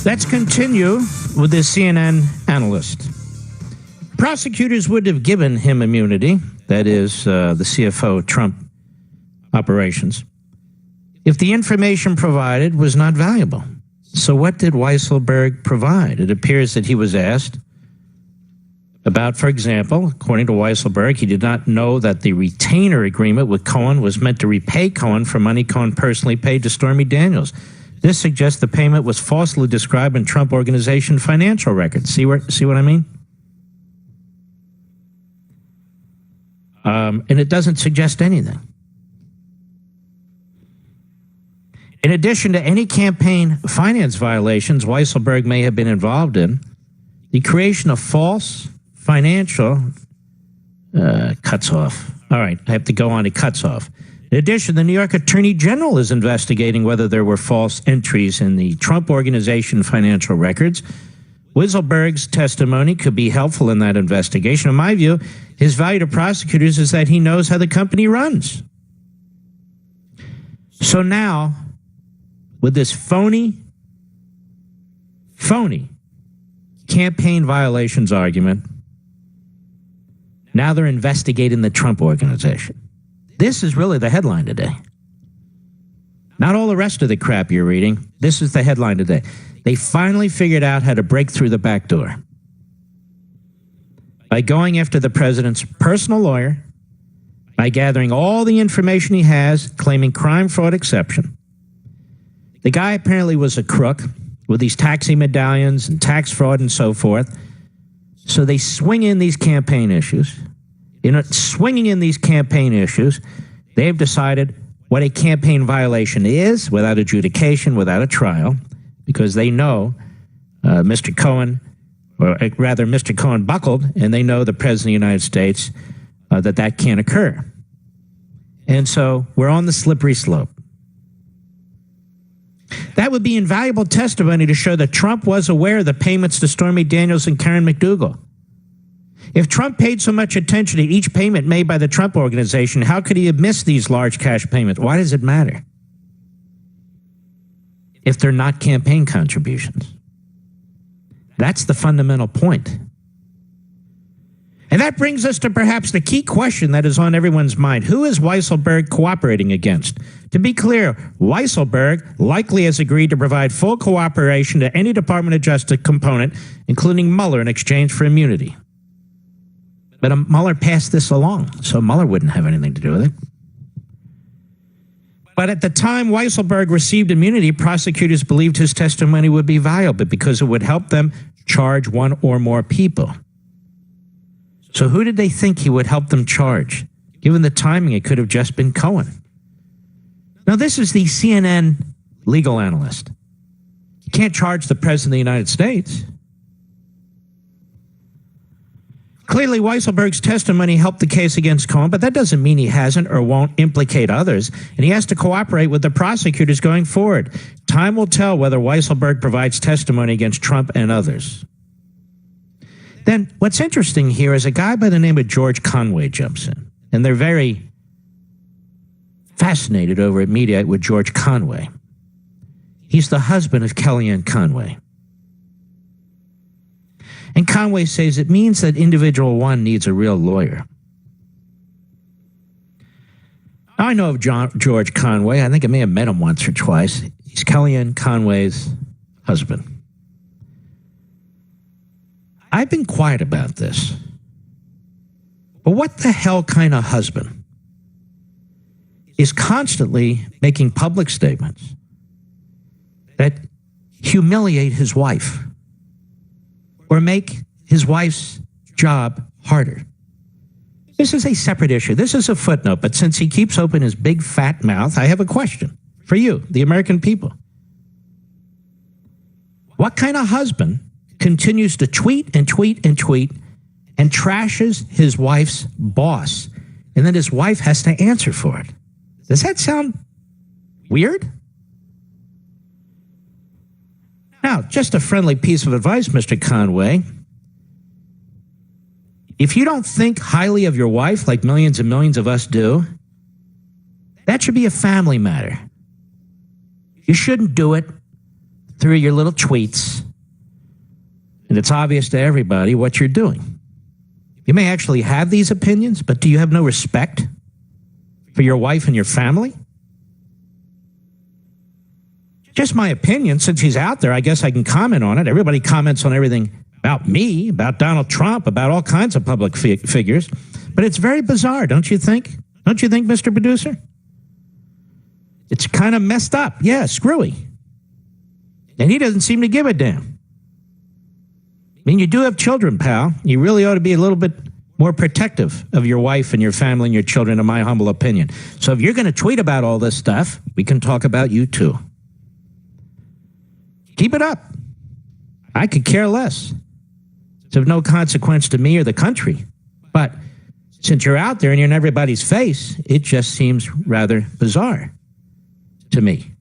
Let's continue with this CNN analyst. Prosecutors would have given him immunity, that is, the CFO Trump operations, if the information provided was not valuable. So what did Weisselberg provide? It appears that he was asked about, for example, according to Weisselberg, he did not know that the retainer agreement with Cohen was meant to repay Cohen for money Cohen personally paid to Stormy Daniels. This suggests the payment was falsely described in Trump Organization financial records. See what I mean? And it doesn't suggest anything. In addition to any campaign finance violations Weisselberg may have been involved in, the creation of false financial cuts off. All right, I have to go on. It cuts off. In addition, the New York Attorney General is investigating whether there were false entries in the Trump Organization financial records. Weisselberg's testimony could be helpful in that investigation. In my view, his value to prosecutors is that he knows how the company runs. So now, with this phony campaign violations argument, now they're investigating the Trump Organization. This is really the headline today. Not all the rest of the crap you're reading. This is the headline today. They finally figured out how to break through the back door by going after the president's personal lawyer, by gathering all the information he has, claiming crime fraud exception. The guy apparently was a crook with these taxi medallions and tax fraud and so forth. So they swing in these campaign issues. Swinging in these campaign issues, they've decided what a campaign violation is without adjudication, without a trial, because they know Mr. Cohen, or rather Mr. Cohen buckled, and they know the President of the United States that can't occur. And so we're on the slippery slope. That would be invaluable testimony to show that Trump was aware of the payments to Stormy Daniels and Karen McDougal. If Trump paid so much attention to each payment made by the Trump Organization, how could he have missed these large cash payments? Why does it matter if they're not campaign contributions? That's the fundamental point. And that brings us to perhaps the key question that is on everyone's mind. Who is Weisselberg cooperating against? To be clear, Weisselberg likely has agreed to provide full cooperation to any Department of Justice component, including Mueller, in exchange for immunity. But Mueller passed this along, so Mueller wouldn't have anything to do with it. But at the time Weisselberg received immunity, prosecutors believed his testimony would be valuable because it would help them charge one or more people. So who did they think he would help them charge? Given the timing, it could have just been Cohen. Now, this is the CNN legal analyst. You can't charge the President of the United States. Clearly, Weisselberg's testimony helped the case against Cohen, but that doesn't mean he hasn't or won't implicate others, and he has to cooperate with the prosecutors going forward. Time will tell whether Weisselberg provides testimony against Trump and others. Then, what's interesting here is a guy by the name of George Conway jumps in, and they're very fascinated over at Mediaite with George Conway. He's the husband of Kellyanne Conway. And Conway says it means that individual one needs a real lawyer. I know of George Conway. I think I may have met him once or twice. He's Kellyanne Conway's husband. I've been quiet about this. But what the hell kind of husband is constantly making public statements that humiliate his wife or make his wife's job harder? This is a separate issue. This is a footnote, but since he keeps open his big fat mouth, I have a question for you, the American people. What kind of husband continues to tweet and tweet and tweet and trashes his wife's boss, and then his wife has to answer for it? Does that sound weird? Now, just a friendly piece of advice, Mr. Conway. If you don't think highly of your wife like millions and millions of us do, that should be a family matter. You shouldn't do it through your little tweets, and it's obvious to everybody what you're doing. You may actually have these opinions, but do you have no respect for your wife and your family? Just my opinion. Since he's out there, I guess I can comment on it. Everybody comments on everything about me, about Donald Trump, about all kinds of public figures. But it's very bizarre, don't you think? Don't you think, Mr. Producer? It's kind of messed up. Yeah, screwy. And he doesn't seem to give a damn. I mean, you do have children, pal. You really ought to be a little bit more protective of your wife and your family and your children, in my humble opinion. So if you're going to tweet about all this stuff, we can talk about you too. Keep it up. I could care less. It's of no consequence to me or the country. But since you're out there and you're in everybody's face, it just seems rather bizarre to me.